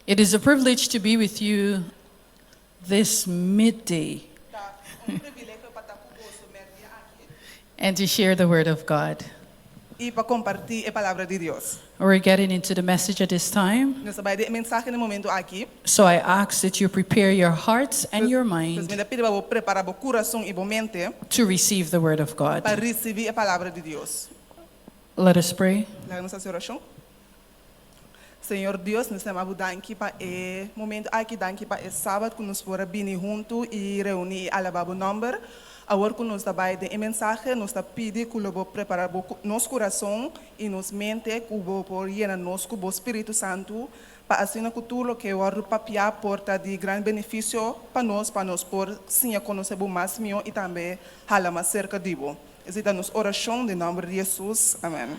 It is a privilege to be with you this midday and to share the Word of God. E para compartilhar a palavra de Deus. We're getting into the message at this time, Nós vai dar mensagem no momento aqui. so I ask that you prepare your hearts and your Nós mind me pede para preparar o coração e a mente to receive the Word of God. para receber a palavra de Deus. Let us pray. Lá nossa oração. Senhor Deus, nós estamos dando para o momento aqui, dando para o sábado que nós fora bem junto e reunir a alabar o nome. Agora que nós vai dar a mensagem, nós está pedindo que nós preparar nosso coração e nossa mente, que nós por llenar nós com o Espírito Santo, para assim que tudo que o papel porta de grande benefício para nós por sim conhecer mais melhor e também falar mais cerca de vós. Essa é a nossa oração em nome de Jesus. Amém.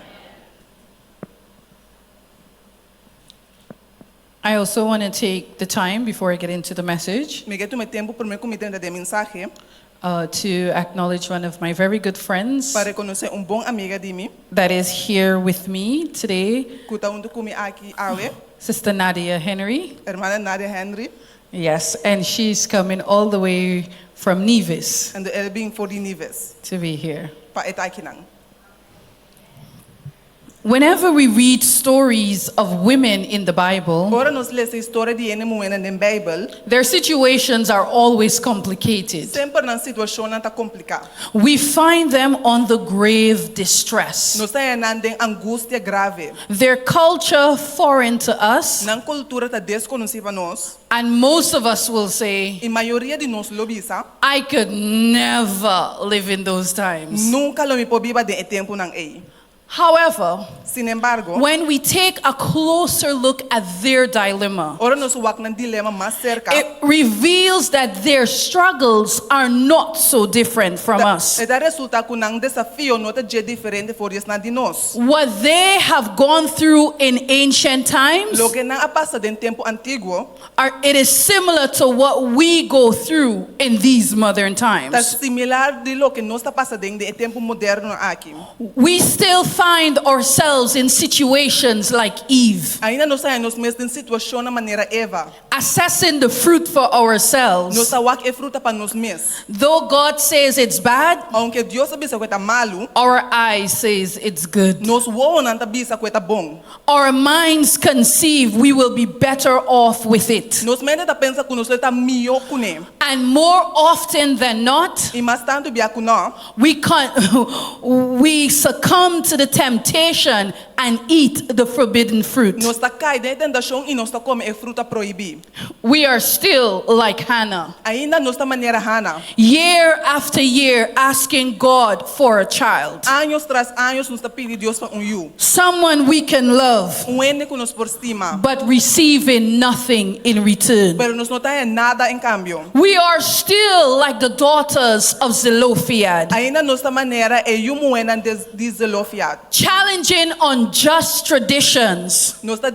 I also want to take the time before I get into the message Me quero tomar tempo para me cometer a mensagem to acknowledge one of my very good friends para reconhecer bom amiga de mim, that is here with me today, que está junto comigo aqui, Sister Nadia Henry. irmã Nadia Henry, Yes, and she's coming all the way from Nevis and ela vem for the Neves to be here. para estar aqui não. Whenever we read stories of women in the Bible, Ora nós lemos a história de uma mulher na Bíblia, their situations are always complicated. sempre na situação não está complicada. We find them on the grave distress. Nós estamos em angústia grave. Their culture foreign to us, Na cultura está desconhecida para nós, and most of us will say, e a maioria de nós lobisa I could never live in those times. nunca lo me pobiba de tempo não é. However, Sin embargo, when we take a closer look at their dilemma, ora nós wak ng dilema mais cerca. it reveals that their struggles are not so different from us. E da resulta que nang desafio nota je diferente for na de nós. What they have gone through in ancient times, Lo que nang apasa den tempo antiguo, it is similar to what we go through in these modern ta times. similar de lo que nós está passa den de tempo moderno aqui. We still find ourselves in situations like Eve, Ainda nós está nos mesmo situação na maneira Eva. assessing the fruit for Nós ourselves. está wak e fruta para nós mes. Though God says it's bad, Aunque Dios bisa ko eta malu, our eyes says it's good. nós wo nanta bisa ko eta bom. Our minds conceive we will be better off with it. Nós mente ta pensa que nós está melhor kune. And more often than not, E mais tanto bia kuno, we succumb to the temptation and eat the forbidden fruit. nós está cai de tentação e nós está come e fruta proibi. We are still like Hannah, Ainda nós está maneira Hannah. year after year asking God for a child, Anos tras anos nós está pedindo Deus para you. someone we can love, Ene que nós por estima. but receiving nothing in return. Pero nós não tem nada em cambio. We are still like the daughters of Zelophehad, Ainda nós está maneira e moena de Zelofiat. challenging unjust traditions Nós está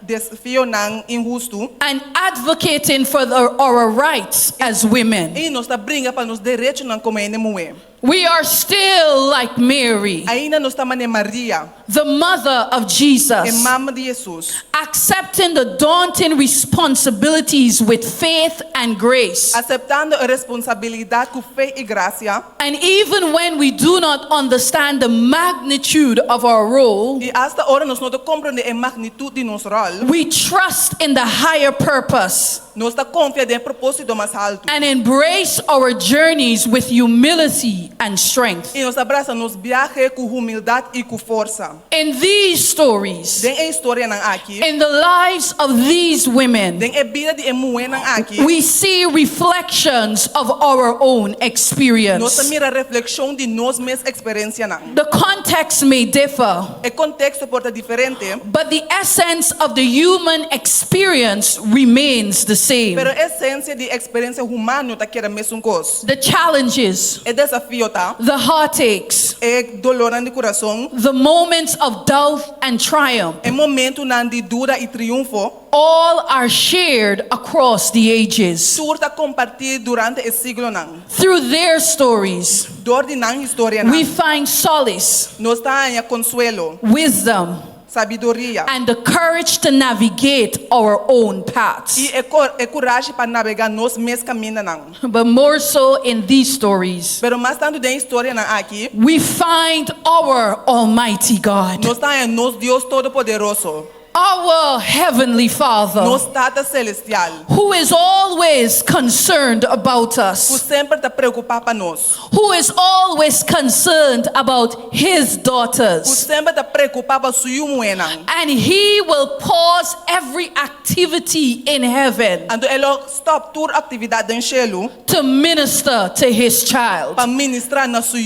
desafio nang injusto. and advocating for our rights as women. E nós está brinca para nos direitos nang como ene moe. We are still like Mary, Ainda nós está maneira Maria, the mother of e Jesus, mama de Jesus. accepting the daunting responsibilities with faith and grace. Aceptando a responsabilidade com fé e graça. And even when we do not understand the magnitude of our role, E hasta agora nós não compreendemos a magnitude de nosso rol. we trust in the higher purpose Nós está confiando em propósito mais alto. and embrace our journeys with humility and strength. E nós abraça nos viaje com humildade e com força. In these stories, Den a história nang aqui. in the lives of these women, Den a vida de mulher nang aqui. we see reflections of our own Nós experience. mira reflexão de nós mesma experiência nang. The context may differ, O contexto porta diferente, but the essence of the human experience remains the same. pero a essência de experiência humana tá querendo mesmo coisa. The challenges, É desafio tá. the heartaches, É dolor de coração. the moments of doubt and triumph, É momento nang de dura e triunfo. all are shared across the ages. Surta compartir durante o siglo nang. Through their stories, Dor de nang história we nang. find solace, Nós tá em consuelo, wisdom, sabedoria. and the courage to navigate our own paths. E coragem para navegar nos mesmos caminhos não. But more so in these stories, Pero mais tanto da história não aqui, we find our Almighty God, nós está em nos Deus Todo-Poderoso, our Heavenly Father, nos Tata Celestial, who is always concerned about que us, sempre está preocupado para nós, who is always concerned about His que daughters. sempre está preocupado para sua mulher. And He will pause every activity in heaven Ando ele stop toda atividade em cielo to minister to His child. para ministrar na sua.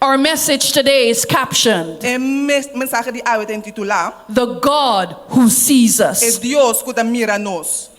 Our message today is captioned, E mensagem de hoje tem titular The God Who Sees é Us. Deus que mira nós.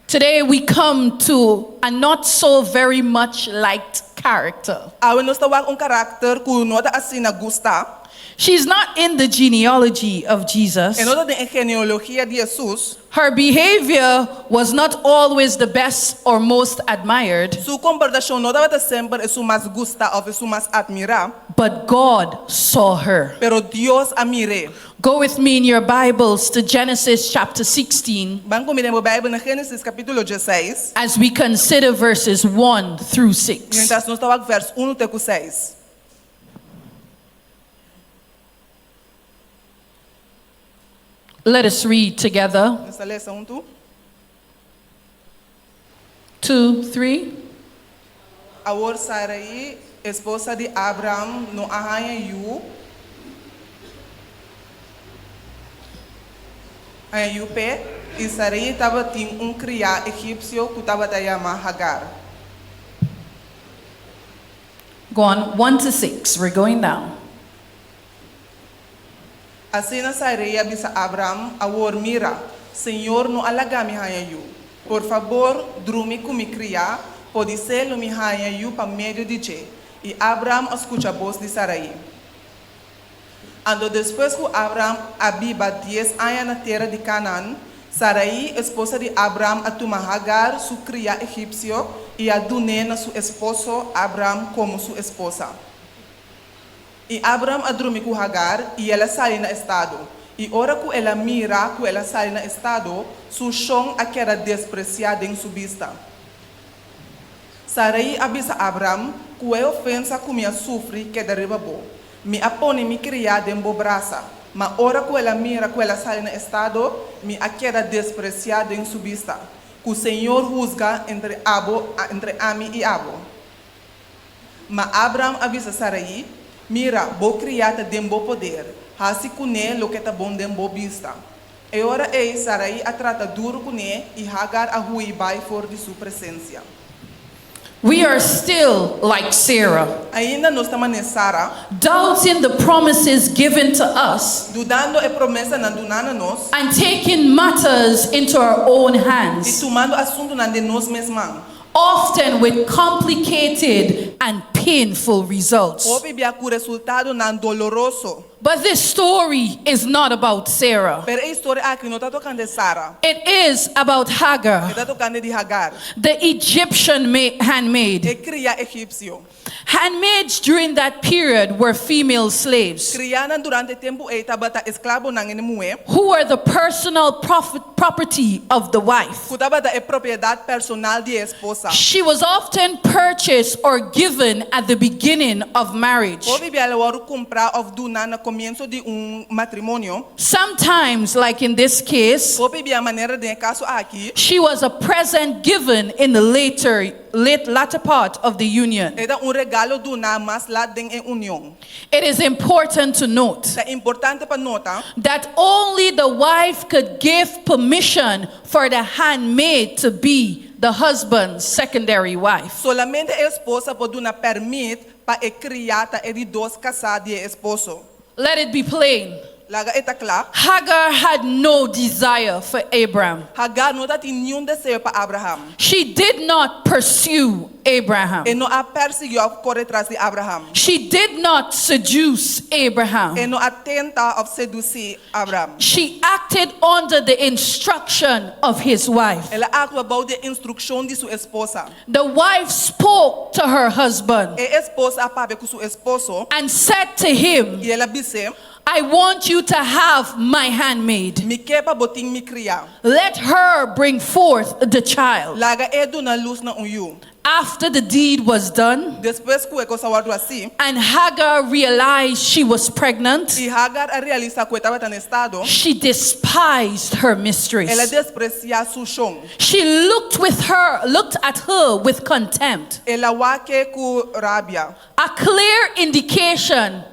Today we come to a not so very much liked character. Hoje nós estamos carácter que não está assim na gusta. She's not in the genealogy of Jesus. E não está em genealogia de Jesus. Her behavior was not always the best or most admired, Sua comportação não estava sempre é sua mais gusta ou é sua mais admirar. but God saw her. Pero Deus a mire. Go with me in your Bibles to Genesis chapter 16 Vamos comigo na Bíblia na Gênesis capítulo 16. as we consider verses 1 through 6. Então nós estamos verso 1 até 6. Let us read together. Nós lemos junto. 2, 3. Agora Sarai, esposa de Abraham, no arranha-o. Arranha-o pé. E Sarai estava tinha criado egípcio que estava chamado Hagar. Go on, 1 to 6. We're going down. Assim na Sarai avisa Abraham, agora mira, Senhor no alagami arranha-o. Por favor, drume com me criar, pode ser no me arranha-o para meio de je. E Abraham escuta a voz de Sarai. Ando depois que Abraham abiba 10 anos na terra de Canaã, Sarai, esposa de Abraham, a toma Hagar, sua cria egípcio, e a dunena seu esposo Abraham como sua esposa. E Abraham adrumi com Hagar, e ela sai na estado. E ora que ela mira, que ela sai na estado, seu chão a que era despreciado em sua vista. Sarai avisa Abraham, que a ofensa que me sofre que derriba bo. Me apone me criar em bo braça. Mas ora que ela mira, que ela sai na estado, me a que era despreciado em sua vista. Que o Senhor juzga entre Ami e Abo. Mas Abraham avisa Sarai, mira, bo criada dem bo poder, hasi kune lo que tá bom dem bo vista. E ora Sarai a trata duro kune e Hagar a hui vai for de sua presença. We are still like Sarah, Ainda nós estamos em Sara, doubting the promises given to us dudando a promessa na dunana nós and taking matters into our own e hands, tomando assunto na de nós mesmos. often with complicated and painful results. Pode vir com resultado não doloroso. But this story is not about Sarah. Pero a história aqui não está tocando de Sara, It is about Hagar, está tocando de Hagar. the Egyptian handmaid. E cria egípcio. Handmaids during that period were female slaves Criana durante tempo estava escravo na mulher. who were the personal property of the wife. Kutaba da propriedade personal de esposa. She was often purchased or given at the beginning of marriage. Pode vir ela comprar ou donar no começo de matrimônio. Sometimes, like in this case, Pode vir a maneira de caso aqui. she was a present given in the latter part of the union. Era regalo donar mas lá em união. It is important to note É importante para notar that only the wife could give permission for the handmaid to be the husband's secondary wife. solamente a esposa pode dar permite para a criada e de dois casados de esposo. Let it be plain. Laga está claro. Hagar had no desire for Abraham. Hagar não tem nenhum desejo para Abraham. She did not pursue Abraham. E não a perseguiu a correr atrás de Abraham. She did not seduce Abraham. E não a tenta a seduzir Abraham. She acted under the instruction of his wife. Ela atua bajo de instrução de sua esposa. The wife spoke to her husband E esposa apabe com seu esposo and said to him, e ela disse: I want you to have my handmaid. Mi kepa boting mi cria. Let her bring forth the child. Laga edu na luz na unyu. After the deed was done, Después que eko sawadu assim, and Hagar realized she was pregnant, e Hagar a realiza que estava tan estado, she despised her ela mistress. desprecia su chão. She looked at her with contempt. Ela wake ku rabia. A clear indication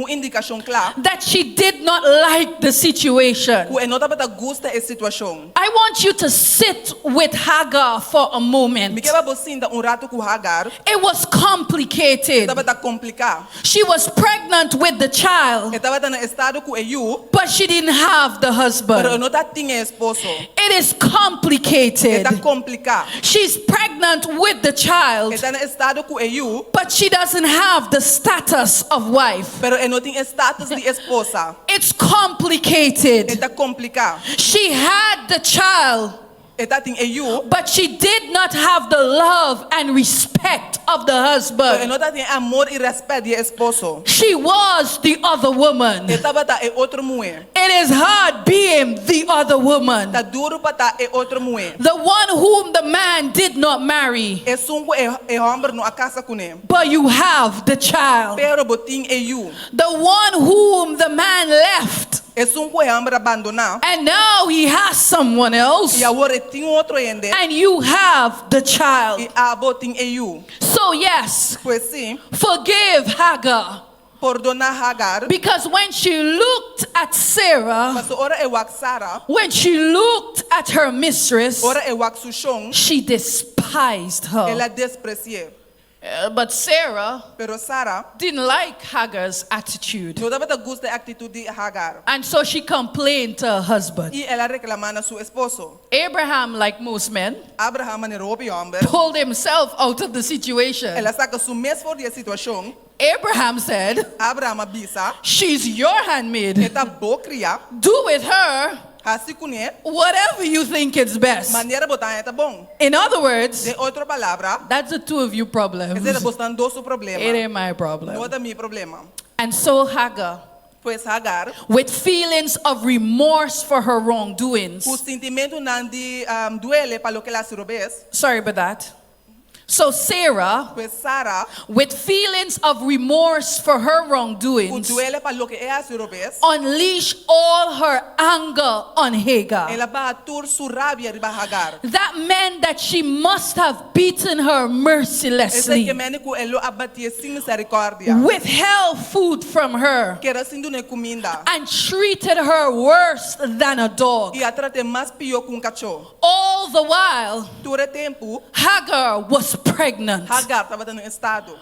Indicação clara that she did not like the situation. que não estava gosta da situação. I want you to sit with Hagar for a Me moment. queba bocinda rato com Hagar, It was complicated. estava complicar. She was pregnant with the child, Estava tan estado com eu, but she didn't have the pero husband. não tinha esposo. It is complicated. Está complicar. She's pregnant with the child, Está en estado com eu, but she doesn't have the status of wife. pero não tem status de esposa. It's complicated. Está complicar. She had the child, Está tem eu, but she did not have the love and respect of the pero husband. não tem amor e respeito de esposo. She was the other woman. Estava tá é outra mulher. It is hard being the other woman, Tá duro para tá é outra mulher. the one whom the man did not marry, É sungo é homem não a casa com ele. but you have the child. Pero botim é eu. The one whom the man left, É sungo é homem abandonar. and now he has someone else, E agora tem outro ainda. and you have the child. E a botim é eu. So yes, Pois sim, forgive Hagar, perdonar Hagar. because when she looked at Sarah, Mas ora é wak Sara, when she looked at her mistress, ora é wak su chão. she despised her. Ela desprecia. But Sarah Pero Sara didn't like Hagar's attitude, não dava gosto da atitude de Hagar. and so she complained to her husband. E ela reclamava seu esposo. Abraham, like most men, Abraham é roupa homem. pulled himself out of the situation. Ela saca su mês fora da situação. Abraham said, Abraham bisa. she's your handmaid. Eta bo cria. Do with her Assim com ele. whatever you think is best. Maneira botar é bom. In other words, De outra palavra, that's the two of you problem. esse é bostando seu problema. It ain't my Não problem. é meu problema. And so Hagar, Pois Hagar, with feelings of remorse for her wrongdoings. o sentimento não de duele para o que ela se robes. Sorry about that. So Sarah, Pois Sara, with feelings of remorse for her o wrongdoings, duele para o que ela se robes. unleashed all her anger on Hagar. Ela vai atur su rabia riba Hagar. That meant that she must have beaten her Esse que mercilessly, médico elo abatia sem misericórdia. withheld food from her, Que era sendo ne comida. and treated her worse than a dog. E a trate mais pior que cachorro. All the while, Todo tempo, Hagar was pregnant. Hagar estava no estado.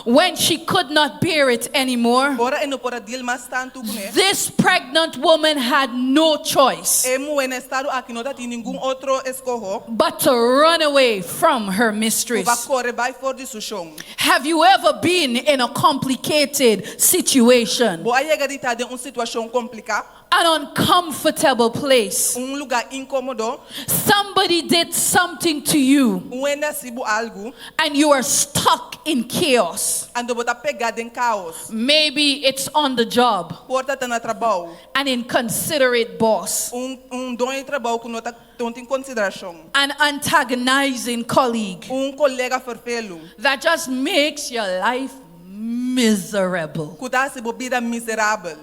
When she could not bear it anymore, Ora não pode deal mais tanto com ele. this pregnant woman had no choice É no estado aqui não tem nenhum outro escorro. but to run away from her Vai mistress. correr vai fora de su chão. Have you ever been in a complicated situation, Boa chegar de estar em situação complicada, an uncomfortable place? lugar incômodo, Somebody did something to you ainda sibo algo, and you are stuck in chaos. ando botar pegado em caos. Maybe it's on the job, Porta tá na trabalho, an inconsiderate boss, dono de trabalho que não tá em consideração. an antagonizing colleague Colega ferfelo, that just makes your life miserable. que tá sibo vida miserável.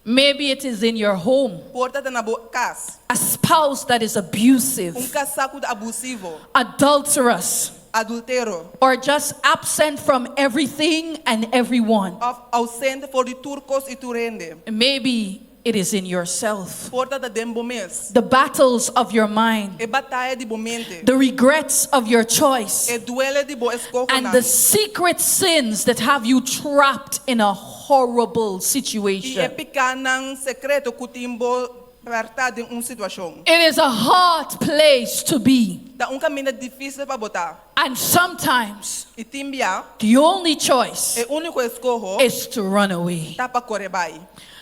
Maybe it is in your home, Porta tá na casa, a spouse that is abusive, casaco abusivo, adulterous, adultero, or just absent from everything and everyone. ausente for de turcos e turende. Maybe it is in yourself. Porta tá dentro mês. The battles of your mind, É batalha de mente. the regrets of your choice, É duelo de bo escorro and the secret sins that have you trapped in a horrible E é situation. picar nang secreto que timbo verdade em situação. It is a hard place to be. Dá caminho difícil para botar. And sometimes E timbia the only choice é único escorro is to run away. tá para correr vai.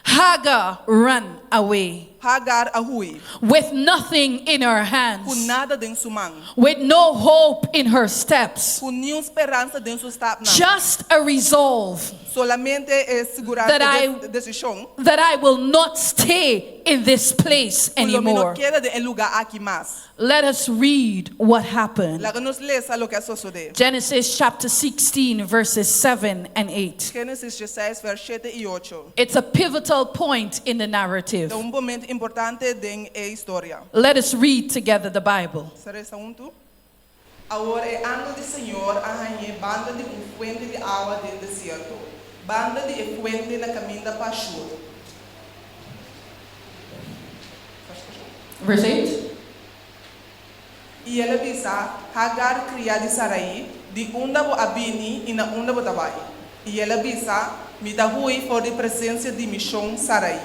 Hagar ran away Hagar ahui. with nothing in her Com hands, nada dentro do mang. with no hope in her steps, Com nenhuma esperança dentro do stap na. just a resolve Solamente segurança That I- decisão. that I will not stay in this place Por lo menos anymore. queda de lugar aqui mais. Let us read what happened. Lá que nos lesa lo que sucede. Genesis chapter 16, verses 7 and 8. Gênesis 16, vers 7 e 8. It's a pivotal point in the narrative. É momento importante da história. Let us read together the Bible. Será esse assunto? Agora é ano do Senhor arranhei banda de fuente de água do deserto. Banda de fuente na caminho da Pashur. Verse 8. E ela disse, Hagar criada de Sarai, de onda bo abini e na onda bo tabai. E ela disse, me dá rui for de presença de Mishon Sarai.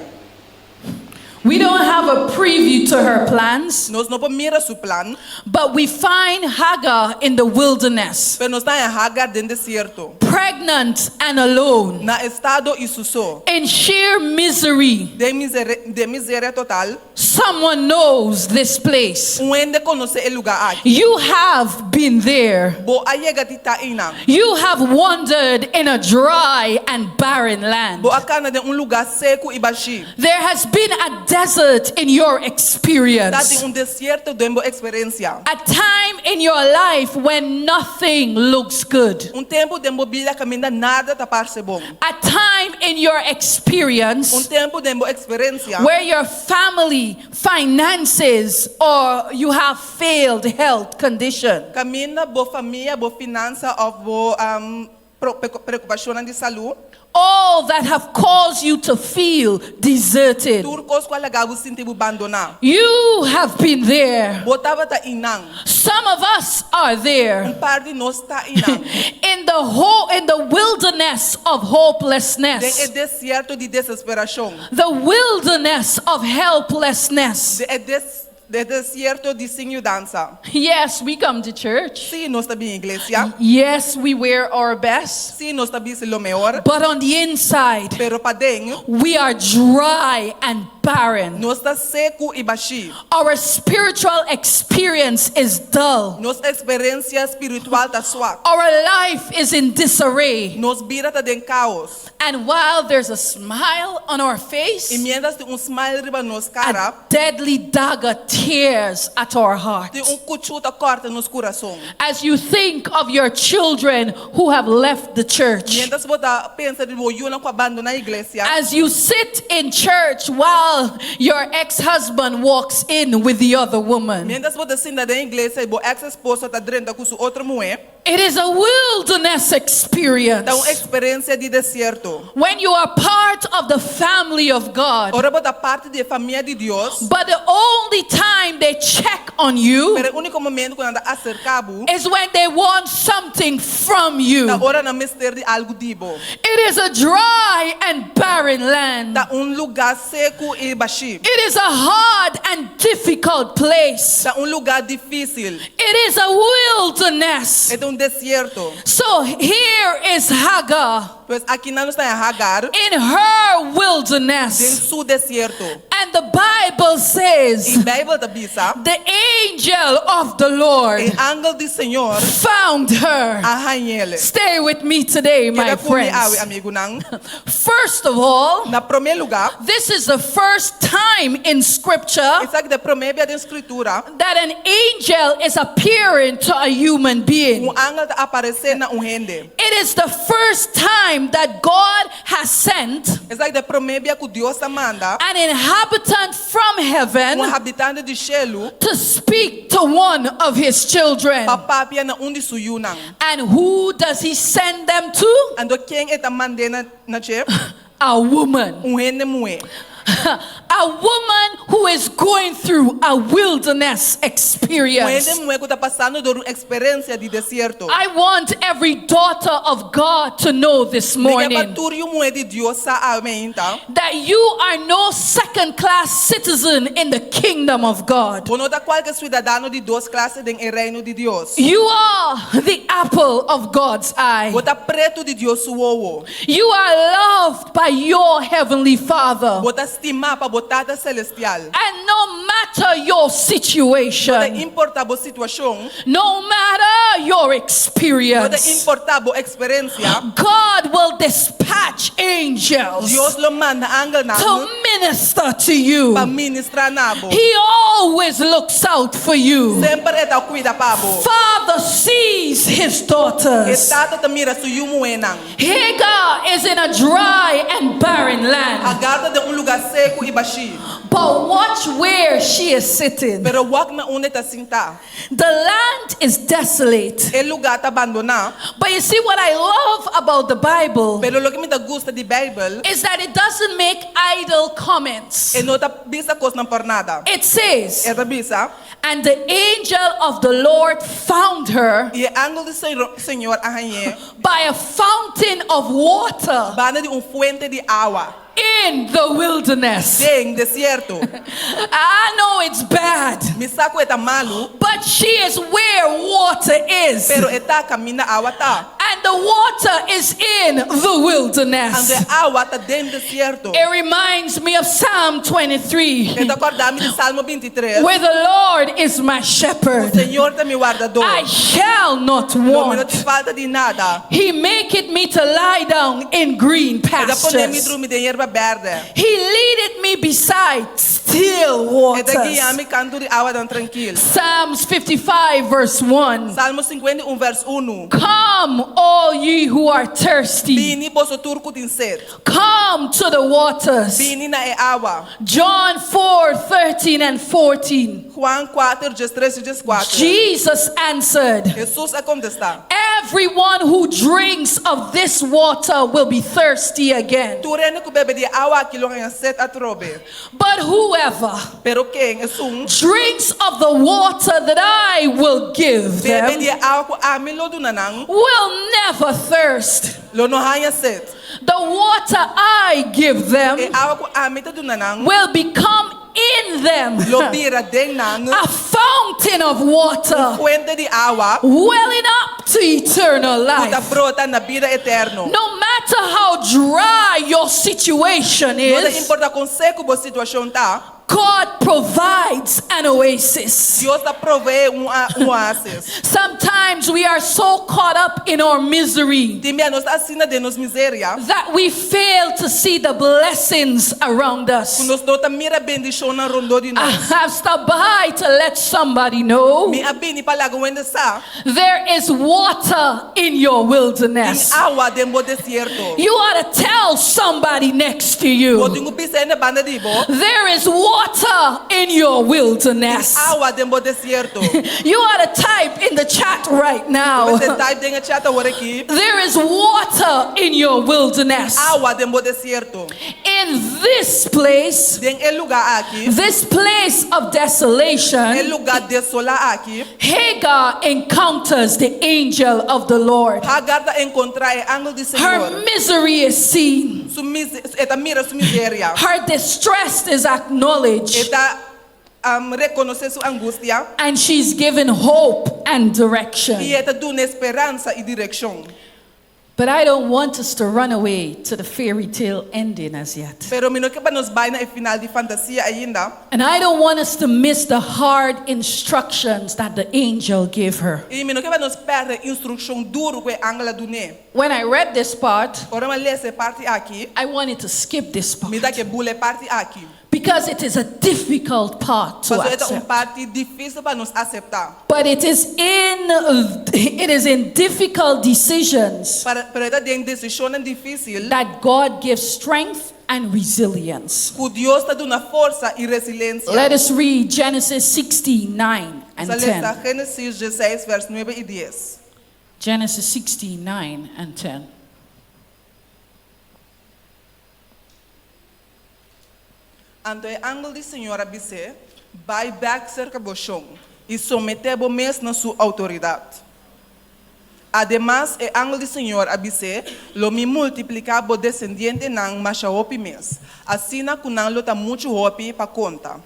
We don't have a preview to her plans, Nós não podemos mirar seu plano, but we find Hagar in the wilderness, mas nós estamos em Hagar dentro do deserto. pregnant and alone, Na estado e susso. in sheer misery. De miséria total. Someone knows this place. Ende conhece o lugar aqui. You have been there. Bo ayega tita inang. You have wandered in a dry and barren land. Bo akana de lugar seco e baixo. There has been a desert in your Dati experience. deserto de experiência. A time in your life when nothing looks good. Tempo de vida caminha nada tá parece bom. A time in your experience Tempo de experiência. where your family, finances, or you have failed health condition. Caminha bo família, bo finança, ou bo preocupação de saúde. All that have caused you to feel deserted. Turcos com alagabu sinti bu abandonar. You have been there. Botava ta inang. Some of us are there. Par de nós tá inang. In the wilderness of Den hopelessness, deserto de desesperação. the wilderness of helplessness. De deserto de sem dança. Yes, we come to church. Sim, nós tá bem igreja. Yes, we wear our best. Sim, nós tá bem lo melhor. But on the inside, Pero pa dentro, we are dry and barren. nós tá seco e baixo. Our spiritual experience is dull. Nossa experiência espiritual tá suave. Our life is in disarray. Nós vira tá den caos. And while there's a smile on our face, E mientras tem smile riba nos a cara, deadly dagger tears at our heart. tem cuchuta corta nos coração. As you think of your children who have left the church, Mientras você pensa de você não abandonar a igreja, as you sit in church while your ex-husband walks in with the other woman, mientras você sinta da igreja e seu ex-esposo tá dentro com sua outra mulher, it is a wilderness experience. tá uma experiência de deserto. When you are part of the family of God, Ora você parte da família de Deus, but the only time they check on you pero o único momento quando anda acercado, is when they want something from you. tá hora na mister de algo dibo. It is a dry and barren land. Tá lugar seco e baixo. It is a hard and difficult place. Tá lugar difícil. It is a wilderness. É deserto. So here is Hagar Pois aqui nós está em Hagar, in her em wilderness. seu deserto. And the Bible E says, a Bíblia da bisa, the angel of the Lord o ángel do Senhor found her. arranha ele. Stay with me today, my Queda comigo, friends. amigo nang. First of all, Na primeiro lugar, this is the first time in scripture isso aqui da primeira da escritura, that an angel is appearing to a human being. ángel está aparecendo na rende. It is the first time that God has sent Isso aqui da primeira que Deus manda, an inhabitant from heaven habitante de Shelu, to speak to one of his children. papapia na de suyo nang. And who does he send them to? Ando quem é mande na chef? A woman. Rende mulher. A woman who is going through a wilderness experience. Mulher que está passando por uma experiência de deserto. I want every daughter of God to know this morning Mulher de Deus sabe então. that you are no second-class citizen in the kingdom of God. Você não é qualquer cidadão de duas classes no reino de Deus. You are the apple of God's eye. Você é preto de Deus suo. You are loved by your heavenly Father. Você estima para botada celestial. And no matter your Não situation, importa a situação. no matter your Não experience, importa a experiência. God will dispatch angels Deus lo manda ángel na to minister to you. para ministrar nabo. He always looks out for you. Sempre está cuida pabo. Father sees his daughters. Estado te mira su yumuenang. Hagar is in a dry and barren land. Agarra de lugar seco e baixo. But watch where she is sitting. Pero wag na une ta sinta. The land is desolate. El lugar está abandonado. But you see, what I love about the Bible Pero lo que me gusta de Bible is that it doesn't make idle comments. é não tá bisa coisa não por nada. It says, É da bisa. and the angel of the Lord found her E ángel do Senhor arranhou by a fountain of water bana de fuente de água. in the wilderness. Tem deserto. I know it's bad, Me saco é malo, but she is where water is. pero está camina água tá. And the water is in the wilderness. Ande água tá dentro do deserto. It reminds me of Psalm 23, E tá acordando de Salmo 23. where the Lord is my O shepherd. Senhor tá me guardador. I shall not Não me want. falta de nada. He maketh me to lie down in green E da poner me pastures. dormir de erva verde. He leadeth me beside still E da guia waters. me canto de água tão tranquilo. Psalms 55 verse 1. Salmo 51 verso 1. Come, all ye who are thirsty, Bini boso turco din sed. come to the waters. Bini na e água. John 4:13 and 14. Juan 4, 13 e 4. Jesus answered, Jesus a contestar. everyone who drinks of this water will be thirsty again. Tu rene ku bebe de água aquilo nga set a trobe. But whoever Pero quem é drinks of the water that I will give bebe them de água ku amin lo dunanang. will never thirst. Lo no haya set. The water I give them E água ku amin ta dunanang. will become in them Lo bira den nang. a fountain of water Fuente de água. welling up to eternal Puta life. brota na vida eterno. No matter how dry your situation Não is, importa com seco a situação tá. God provides an oasis. Deus tá provee oásis. Sometimes we are so caught up in our misery Timia nos assina de nos miséria. that we fail to see the blessings around us. Nos dota mira bendição na rondo de I nós. have stopped by to let somebody know Mi abini palago wende sa. there is water in your In wilderness. água dembo deserto. You ought to tell somebody next to you, Bodingu pisa ene banda dibo. there is water in your wilderness. Água dembo deserto. You ought to type in the chat right now, Você type denga chata wore aqui. there is water in your wilderness. Água dembo deserto. In this place, Den el lugar aqui. this place of El desolation, lugar desolar aqui. Hagar encounters the angel of the Lord. Hagar ta encontrar e ángel de Her Senhor. misery is seen. Eta mira su miséria. Her distress is acknowledged. Eta reconoce su angústia. And she's given hope and direction. E eta duna esperança e direção. But I don't want us to run away to the fairy tale ending as yet. Pero mi no que nos vai na final de fantasia ainda. And I don't want us to miss the hard instructions that the angel gave her. E mi no que nos perde instrução duro que angela dune. When I read this part, Ora ma lese parte aqui. I wanted to skip this part Mi da que bule parte aqui. because it is a difficult part to Mas é accept. parte difícil para nos aceitar. But it is in difficult decisions Pero é de decisão difícil. that God gives strength and resilience. Que Deus está dando força e resiliência. Let us read Genesis 16:9 and Sa 10. lesa Gênesis 16 verso 9 e 10. Genesis 16:9 and 10. Anto e angel di senhora bise, vai back cerca bochão e someter bo mes na sua autoridade. Además, e angel di senhor abise, lo mi multiplica bo descendiente nang masha hopi mes. Assim na kunang lo ta muito hopi pa conta.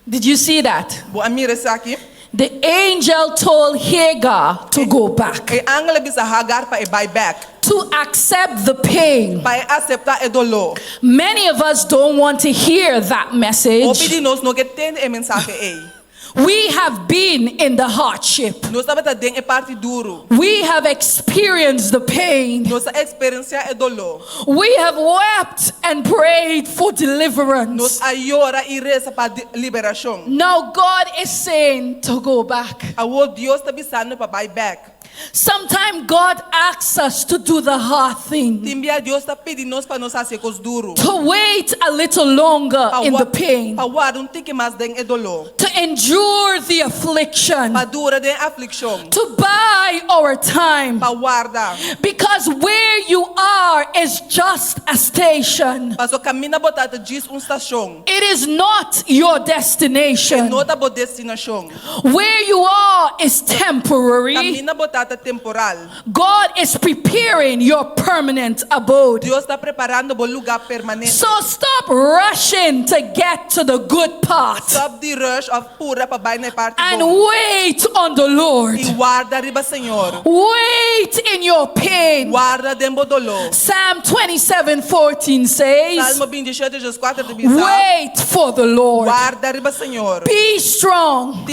Did you see that? Bo amire sa aqui. The angel told Hagar to go back, E angel bisa Hagar pa e buy back. to accept the pain. Pa e acceptar e dolor. Many of us don't want to hear that message. Opi di nos no get tende e mensaje e. We have been in the hardship. Nos sabata den e parte duro. We have experienced the pain. Nos experiencia e dolor. We have wept and prayed for Nos deliverance. ayora e reza pa liberação. Now God is saying to go back. Awo Dios ta bisando pa buy back. Sometimes God asks us to do the hard thing, Timbia Dios ta pedi nos pa nos hacer cos duro. to wait a little longer in the pain, Pa war un tiki mas den e dolor. to endure the affliction, Pa dura den aflição. to buy our time. Pa guarda. Because where you are is just a station. Pa so camina botata diz estação. It is not your E destination. nota bo destinação. Where you are is temporary. Camina botata temporal. God is preparing your permanent abode. Dios está preparando bo lugar permanente. So stop rushing to get to the good part Stop the rush of pura pa bay na parte and bom. wait on the Lord. E guarda riba Senhor. Wait in your pain. Guarda den bo dolor. Psalm 27:14 says, Salmo 27, versos 4 de bisa. wait for the Lord. Guarda riba Senhor. Be strong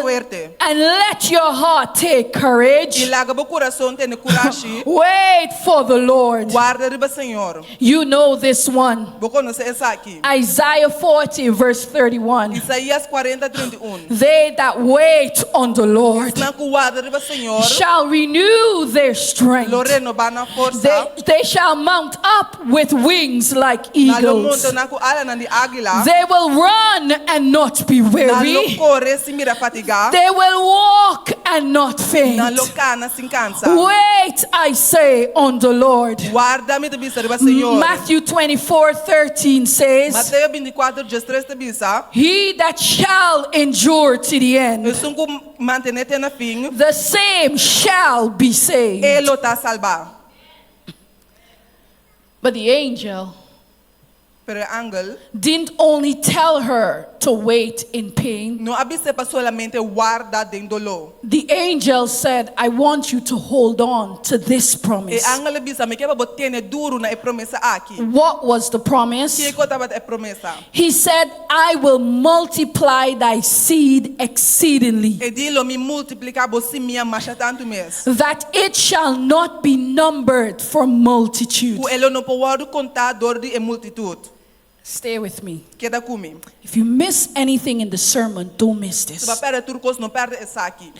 Fuerte. and let your heart take E courage. laga bo coração tem coragem. Wait for the Lord. Guarda riba Senhor. You know this one. Bo conoce essa aqui. Isaiah 40 verse 31. Isaías 40:31. They that wait on the Lord Na guarda riba Senhor. shall renew their strength. Lo renova na força. They shall mount up with wings like Na lo eagles. monto na ku ala na di águila. They will run and not be Na lo weary. corre se mira fatigar. They will walk and not faint. Na lo cana sin cansa. Wait, I say, on the Lord. Guarda mi te bisa riba Senhor. Matthew 24:13 says, Mateus 24, versos 3 te bisa. he that shall endure to the end, Sun ku mantenete na fim. the same shall be saved. Elo ta salvar. But the angel Pero el ángel didn't only tell her to wait in pain. no avise pa solamente guarda den dolor. The angel said, I want you to hold on to this E promise. ángel bisa me queba botene duro na e promessa aqui. What was the promise? Que kotaba e promessa. He said, I will multiply thy seed exceedingly, E dilo mi multiplica bo si mia masha tanto mes. that it shall not be numbered for multitude. Ku elo no powaru contador di e multitud. Stay with me. Queda kumi. If you miss anything in the sermon, don't miss Se this. ba perde turcos no perde essa aqui.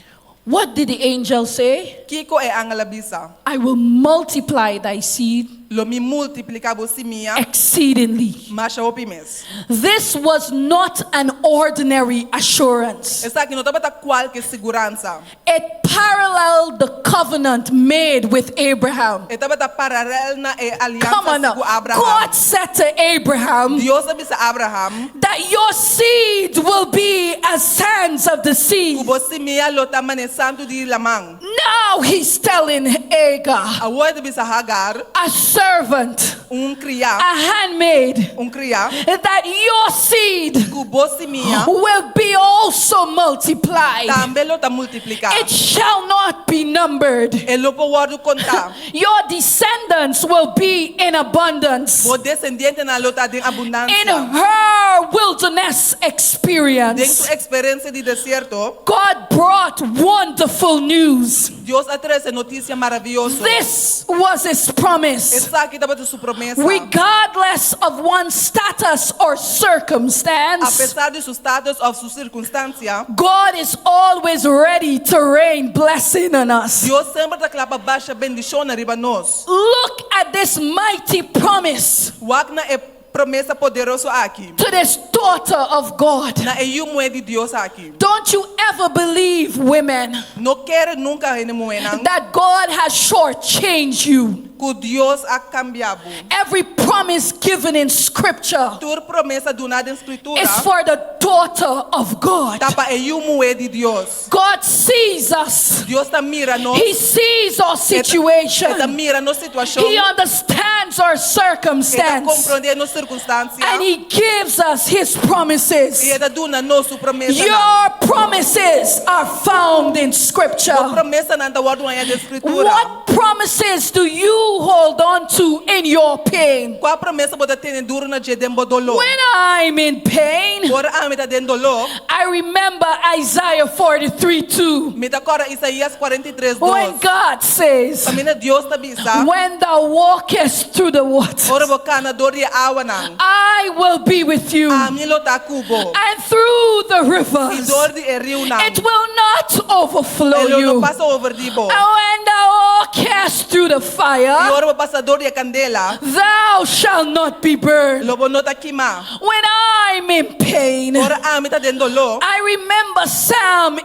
What did the angel say? Kiko e ángel bisa. I will multiply thy seed Lo mi multiplica bo si mia exceedingly. masha opi mes. This was not an ordinary assurance. Essa aqui não tava ta qualquer segurança. It paralleled the covenant made with Abraham. E tava ta paralelo na e Come on aliança now. com Abraham. God said to Abraham Dios avisa Abraham. that your seed will be as sands of the sea. Kubo si mia lo tamane santo di lamang. Now he's telling Hagar, A word bisa Hagar, a servant, cria, a handmaid, cria. that your seed Kubo si mia, will be also multiplied. tambe lo ta multiplica. It shall not be numbered. E lo po word conta. Your descendants will be in abundance. Bo descendiente na lo ta din In abundancia. her wilderness Den experience, su experiencia di desierto, God brought wonderful news. Dios atrese noticia maravilloso. This was his promise. Essa aqui tava su promessa. Regardless of one's status or circumstance, Apesar de su status of su circunstancia, God is always ready to rain blessing on us. Dios sempre ta clapa baixa bendição na riba nós. Look at this mighty promise Wag na e promessa poderoso aqui. to this daughter of God. Na e yumo de Dios aqui. Don't you ever believe, women, No quer nunca renemuenang that God has shortchanged you. que Dios ha cambiado. Every promise given in scripture Tur promessa donada em escritura. is for the daughter of God. Tapa é o moe de Deus. God sees us. Deus tá mira nós. He sees our Ele situation. tá mira nossa situação. He understands our Ele tá circumstance. compreendendo nossa circunstância. And he gives us his E promises. ele tá dando nossa promessa. Your promises are found in A scripture. promessa não tá guardada na escritura. What promises do you hold on to in your pain? Qual promessa você tem duro na dia de dolor? When I'm in pain, Ora a me tá dando dolor. I remember Isaiah 43:2. Me tá cora Isaías 43:2. When God says, Kamina Deus tá bisa. when thou walkest through the waters, Ora boka na dori awa nang. I will be with you. Amilo ta kubo. And through the I rivers, dori e riu nang. it will not overflow Elo no you. pasa over dibo. And when thou walkest through the I fire, ora pasa dori e candela. thou shalt not be burned. Lobo no ta kima. When I'm in pain, Ora ami ta den dolor. I remember Psalm Me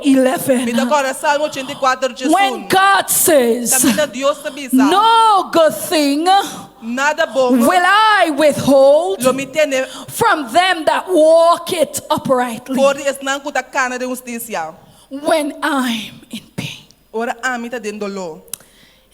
84:11. ta cora Salmo 84 When Jesus. God says, Kamina Deus ta bisa. no good thing Nada bom. will I withhold Lo mi tene from them that walk it uprightly por es nang kuta kana de justicia. when I'm in pain. Ora ami ta den dolor.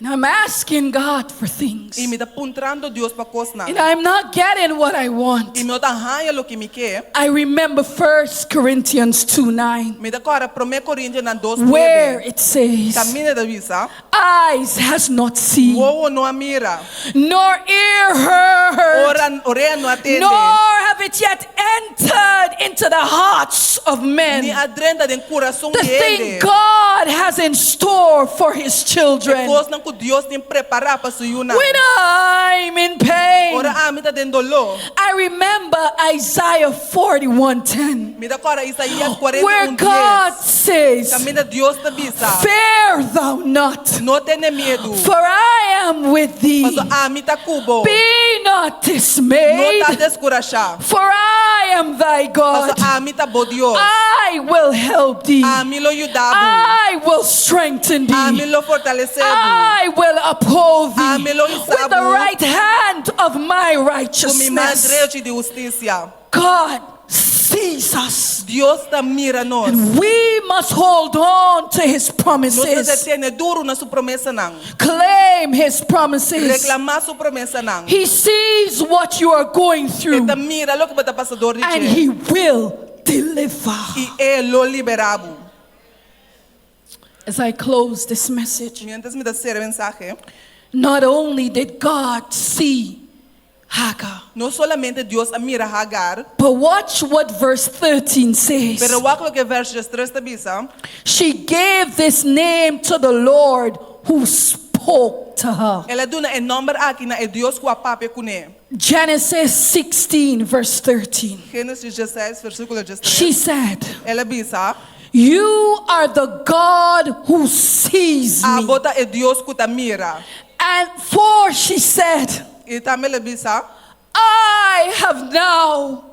And I'm asking God for things. E me ta puntrando Deus pa kosna. And I'm not getting what I want. E me ta haya lo que me que. I remember 1 Corinthians 2:9, Me ta cora 1 Coríntios na 2 where it says, Camina da visa. eyes has not seen, Wo no amira. nor ear heard, Orea no atende. nor have it yet entered into the hearts of Ni men adrenta den coração the thing dele. God has in store for his children. Depois não que Deus tem preparar para sua yuna. When I'm in pain, Ora amita den dolor. I remember Isaiah 41:10, Me da cora Isaías where 41:10. God says, Camina Deus te bisa. fear thou not, No tenha medo. for I am with thee. Paso amita kubo. Be not No dismayed, ta descurachar. for I am thy Paso God. amita bo Deus. I will help thee. Amilo yudabu. I will strengthen thee. Amilo fortalecebu. I will uphold thee Amilo with the isabu. right hand of my Kumi righteousness. mandreo de justicia. God sees us. Deus ta mira nós. We must hold on to his Nós promises. tiene duro na sua promessa não. Claim his promises. Reclamar sua promessa não. He sees what you are going through, Ele mira lo que está passando and de he will deliver. e ele lo liberabo. As I close this message, Mientras me dá ser mensaje, not only did God see Hagar, não solamente Deus a mira Hagar, but watch what verse 13 says. pero o que verso 3 te bisa, She gave this name to the Lord who spoke to her. ela duna e nombre aqui na e Deus que a pape kune. Genesis 16, verse 13. Gênesis 16, versículo 13. She said, Ela bisa, you are the God who sees a me. bota e Deus que ta mira. And for she said, E também ela bisa, I have now,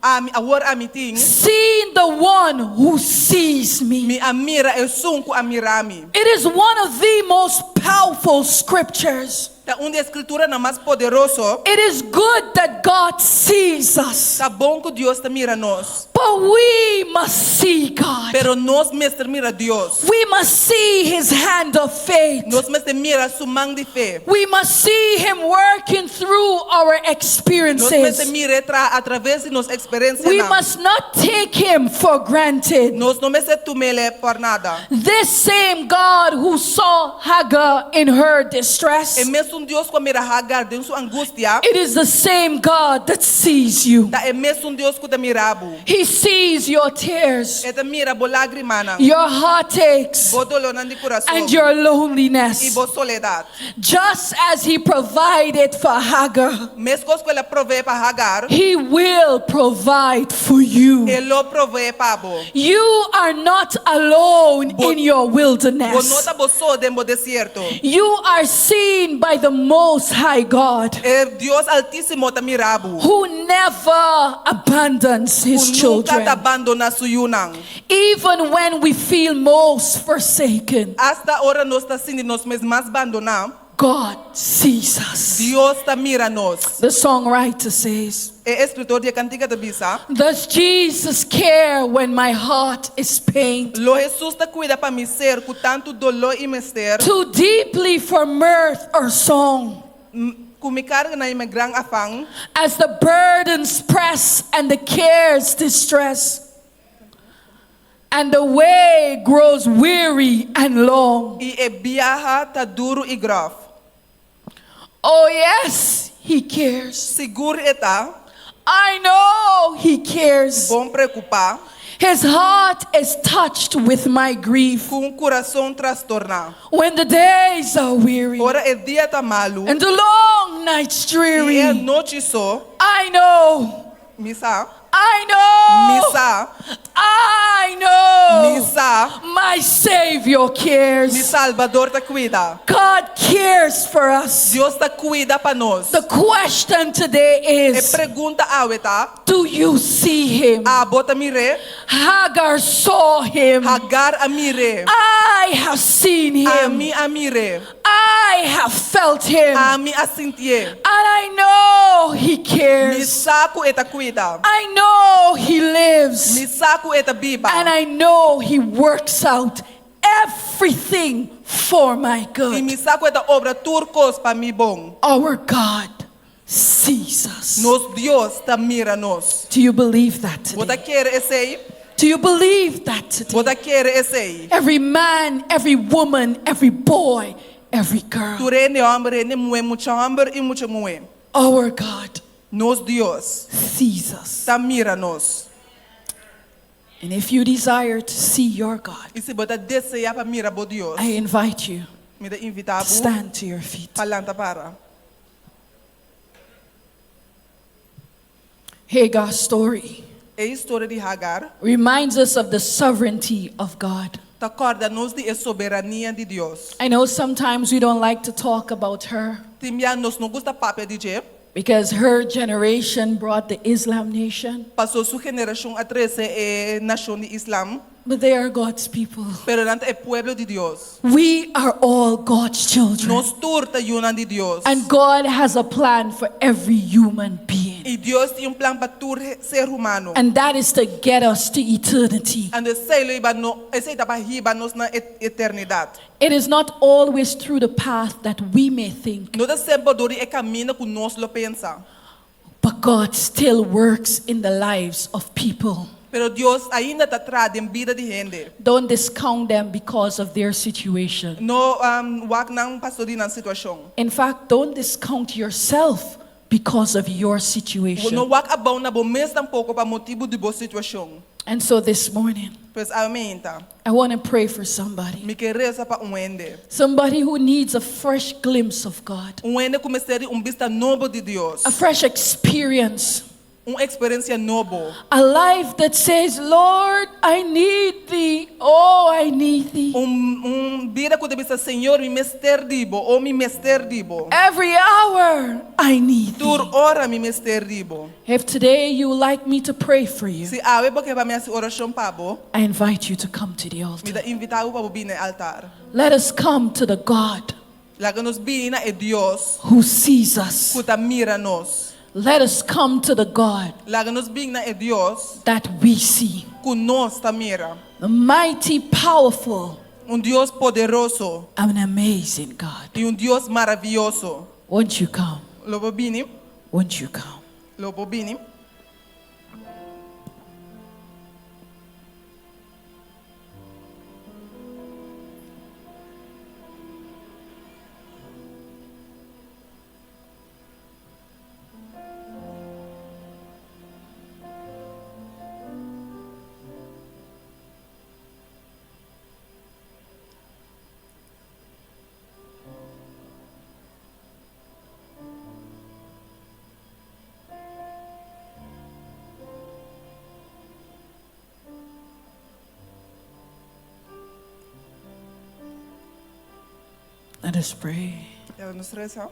ami, awar ami ting, seen the one who sees me. mi amira e sunku amirami. It is one of the most powerful scriptures. Ta onde a escritura na mais poderoso, It is good that God sees us, ta bom que Deus ta mira nós. but we must see God. Pero nós mestre mira Deus. We must see his hand of faith. Nós mestre mira su mão de fé. We must see him working through our Nós mestre experiences. mira através de nos experiências. We must not take him for granted. Nós não mestre tumele por nada. This same God who saw Hagar in her distress, É mesmo Deus que mira Hagar de sua angústia. it is the same God that sees you. Ta é mesmo Deus que te mirabo. He sees your tears, E te mira bo lágrima na. your heartaches, Bo dolor na de coração. and your E loneliness. bo soledad. Just as he provided for Hagar, Mesmo que ela provee para Hagar, he will provide for you. ele lo provee para bo. You are not alone in your Bo wilderness. nota bo so de bo desierto. You are seen by the the Most High God, Dios Altísimo ta mirabu. who never abandons his Nunca ta children. abandona suyunang. Even when we feel most forsaken, Hasta ora nos ta sindi nos mes más abandonam. God sees us. Dios ta mira nos. The songwriter says, Escritor de cantiga ta bisa. does Jesus care when my heart is pained? Lo Jesus ta cuida pa mi ser cu tanto dolor y mister. Too deeply for mirth or song, Cu mi carga na ime gran afang. as the burdens press and the cares distress, and the way grows weary and long. I e biyaha ta duro y graf. Oh yes, he cares. Sigur eta. I know he cares. Bom preocupa. His heart is touched with my grief. Cu coração trastorna. When the days are weary Ora e dia ta malu. and the long nights E dreary, noite so. I know, Misa. I know, Misa. I know, Misa. my Savior Mi cares. Salvador ta cuida. God cares for us. Dios ta cuida pa nos. The question today E is, pergunta aweta. do you see him? Bota mire. Hagar saw him. Hagar amire. I have seen him. Ami amire. I have felt him. Ami asintie. And I know he cares. Misaku eta cuida. I know he lives. Misaku eta biba. And I know he works out everything for my E good. misaku eta obra turcos pa mi bom. Our God sees us. Nos Dios ta mira nos. Do you believe that Bota today? quer esei. Do you believe that today? Bota quer esei. Every man, every woman, every boy, every girl. Ture ne hombre ne mue mucho hombre y mucho mue. Our God Nos Dios sees us. ta mira nos. And if you desire to see your God, E se bota deseja pa mira bo Dios. I invite you Me da to invitabu. stand to your feet. Palanta para. Hagar's story E história de Hagar. reminds us of the sovereignty of God. Ta corda nos de soberania de Dios. I know sometimes we don't like to talk about her Timia nos não gusta papo de je. because her generation brought the Islam nation, Passou sua geração a 13 e nação de Islam. but they are God's people. Pero nante é pueblo de Dios. We are all God's children. Nos turta yuna de Dios. And God has a plan for every human being. E Dios tem plan para todo ser humano. And that is to get us to eternity. And sei iba no, esse da barriba nos na eternidade. It is not always through the path that we may think, No da sempre dori e caminho com nós lo pensa. but God still works in the lives of people. Pero Dios ainda está atrás em vida de gente. Don't discount them because of their situation. No wak nang pastor na situação. In fact, don't discount yourself because of your No situation. wak abau na bo mes tampouco para motivo de boa situação. And so this morning, Pois aumenta. I want to pray for somebody. Me que reza para ende. Somebody who needs a fresh glimpse of God, Ende começar vista novo de Deus. a fresh experience, Experiência novo. a life that says, Lord, I need thee. Oh, I need thee. Vida que vista Senhor me mester dibo ou me mester dibo. Every hour, I need Tur thee. ora me mester dibo. If today you would like me to pray for you, Se ave porque vai me essa oração pabo, I invite you to come to the me altar. da invitar o para bine altar. Let us come to the God Laga nos bina é Deus, who sees us. que tá mira nos. Let us come to the God Laga nos bina é Deus, that we see. que nos tá mira. The mighty, powerful, Deus poderoso and amazing God. e Deus maravilhoso. Won't you come? Lobo bini, Won't you come? lobo bini. Let us pray. Ela nos reza.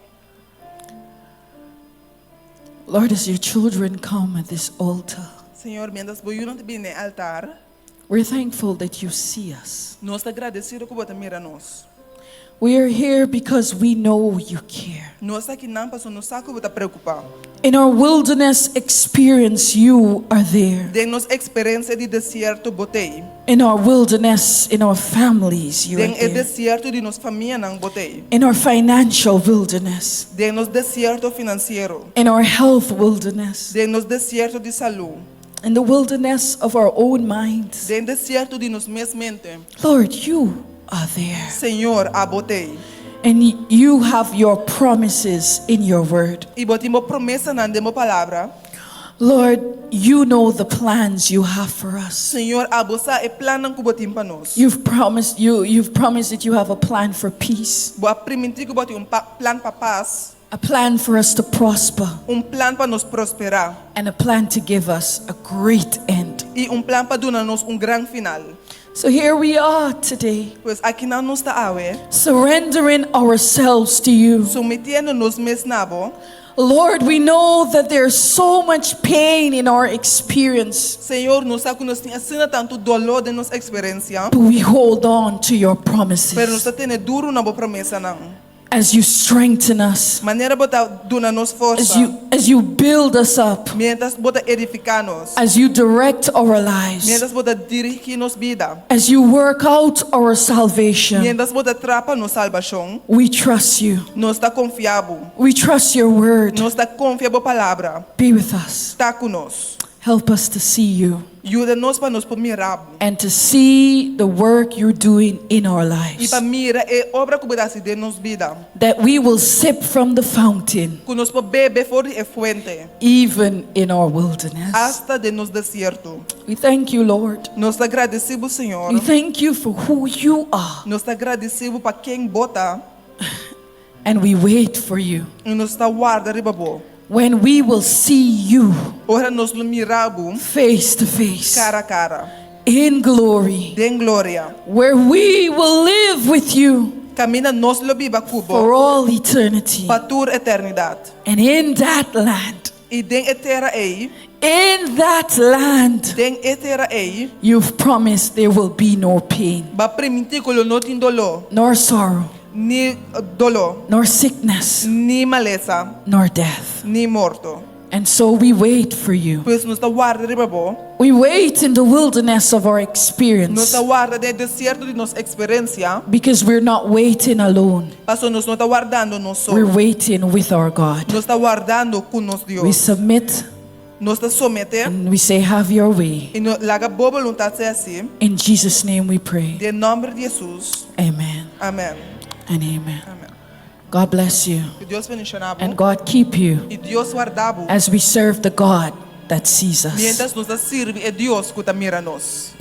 Lord, as your children come at this altar, Senhor, mientras boiuno te bine altar, we're thankful that you see us. nós te agradecido que você mira nós. We are here because we know you care. Nós aqui não passou no saco você preocupar. In our wilderness experience, you are there. Den nos experiência de deserto botei. In our wilderness, in our families, you are Den e there. deserto de nos família não botei. In our financial wilderness, Den nos deserto financeiro. in our health wilderness, Den nos deserto de saúde. in the wilderness of our own minds. Den deserto de nos mesma mente. Lord, you are there. Senhor, a botei. And you have your promises in your word. E botimo promessa na demo palavra. Lord, you know the plans you have for us. Senhor, a bossa e plano que botim para nós. You've promised that you have a plan for peace, Boa permitir que bote plan para paz, a plan for us to prosper, plan para nos prosperar and a plan to give us a great end. e plan para dar nos gran final. So here we are today, Pois aqui não nos está awe, surrendering ourselves to you. submetendo nos mesnabo. Lord, we know that there's so much pain in our experience, Senhor, nos sabe que nos tinha sina tanto dolor de nos experiência, but we hold on to your pero nos promises está tendo duro na boa promessa não. as you strengthen us, Maneira bota duna nos força, as you build us up, mientras bota edificar nos, as you direct our lives, mientras bota dirigir nos vida, as you work out our salvation. mientras bota trapa nos salvação. We trust you. Nos está confiável, We trust your word. nos está confiável palavra, Be with us. está conosco. Help us to see you Ajuda-nos para nos mirar and to see the work you're doing in our e lives. para mirar a obra que você de nos vida, That we will sip from the fountain, que nos bebe fora a fuente, even in our wilderness. hasta de nos deserto. We thank you, Lord. Nos agradecemos, Senhor. We thank you for who you are. Nos agradecemos para quem bota And we wait for you. e nos está guarda ribabo. When we will see you Ora nos miramos face to face cara a cara, in glory, em glória. where we will live with you Camina nos lo viva cubo for all eternity. para toda eternidade. And in that land, E den etera ei, in that land, den etera ei, you've promised there will be no pain, va permitir que não tem dolor, nor sorrow, ni dolor, nor sickness, ni maleza, nor death. ni morto. And so we wait for you. Pois nos está guarda ribabo, We wait in the wilderness of our nos experience está guarda de deserto de nossa experiência, because we're not waiting alone. passo nos não está guardando nós We're só, waiting with our God. nos está guardando com nos We Deus. submit Nos está somete and we say, have your way. e nos laga boa vontade ser assim. In Jesus' name we pray. Em nome de Jesus. Amen Amém. and amen. Amém. God bless you Que Deus bendicionabo and God keep you e Deus guardabo. as we serve the God that sees us. Mientras nos sirve é Deus que mira nós.